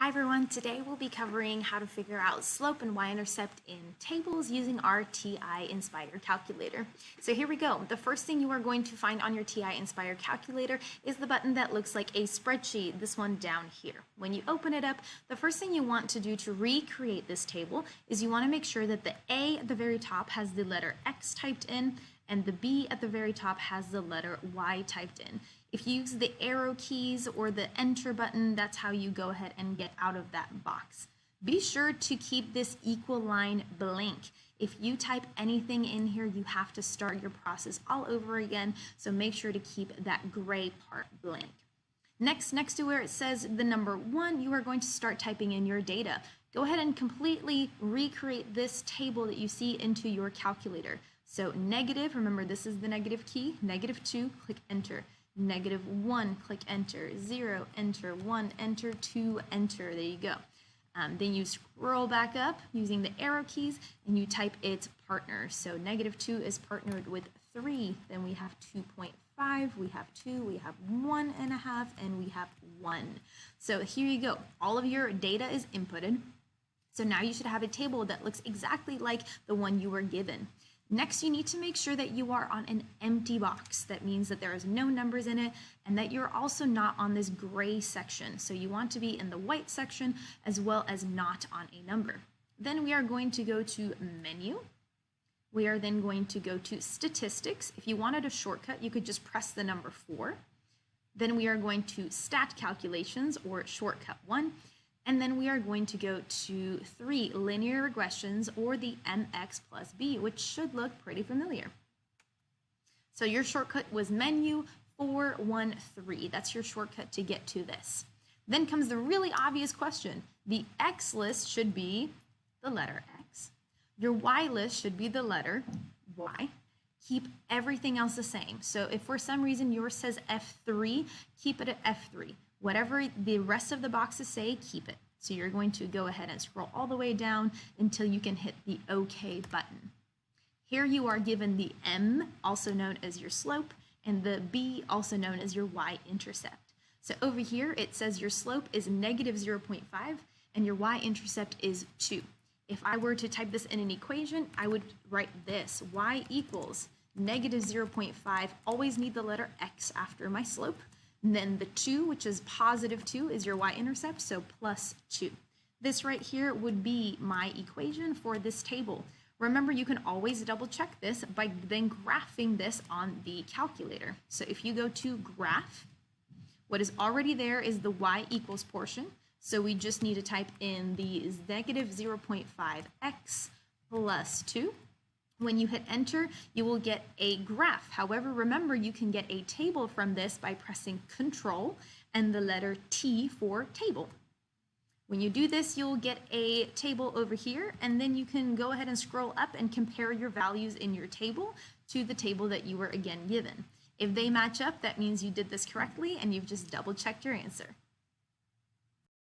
Hi everyone, today we'll be covering how to figure out slope and y-intercept in tables using our TI Nspire calculator. So here we go. The first thing you are going to find on your TI Nspire calculator is the button that looks like a spreadsheet, this one down here. When you open it up, the first thing you want to do to recreate this table is you want to make sure that the A at the very top has the letter X typed in and the B at the very top has the letter Y typed in. If you use the arrow keys or the enter button, that's how you go ahead and get out of that box. Be sure to keep this equal line blank. If you type anything in here, you have to start your process all over again, so make sure to keep that gray part blank. Next to where it says the number 1, you are going to start typing in your data. Go ahead and completely recreate this table that you see into your calculator. So negative, remember this is the negative key, -2, click enter. -1, click enter, 0, enter, 1, enter, 2, enter, there you go. Then you scroll back up using the arrow keys and you type its partner. So -2 is partnered with 3, then we have 2.5, we have 2, we have 1.5, and we have 1. So here you go, all of your data is inputted. So now you should have a table that looks exactly like the one you were given. Next, you need to make sure that you are on an empty box. That means that there is no numbers in it and that you're also not on this gray section. So you want to be in the white section as well as not on a number. Then we are going to go to menu. We are then going to go to statistics. If you wanted a shortcut, you could just press the number 4. Then we are going to stat calculations or shortcut 1. And then we are going to go to 3, linear regressions, or the MX plus B, which should look pretty familiar. So your shortcut was menu 413. That's your shortcut to get to this. Then comes the really obvious question. The X list should be the letter X. Your Y list should be the letter Y. Keep everything else the same. So if for some reason yours says F3, keep it at F3. Whatever the rest of the boxes say, keep it. So you're going to go ahead and scroll all the way down until you can hit the OK button. Here you are given the M, also known as your slope, and the B, also known as your Y-intercept. So over here, it says your slope is -0.5 and your Y-intercept is 2. If I were to type this in an equation, I would write this, Y equals -0.5, always need the letter X after my slope. And then the 2, which is +2, is your y-intercept, so +2. This right here would be my equation for this table. Remember, you can always double check this by then graphing this on the calculator. So if you go to graph, what is already there is the y equals portion. So we just need to type in the -0.5x plus 2. When you hit enter, you will get a graph. However, remember, you can get a table from this by pressing Control and the letter T for table. When you do this, you'll get a table over here, and then you can go ahead and scroll up and compare your values in your table to the table that you were again given. If they match up, that means you did this correctly and you've just double checked your answer.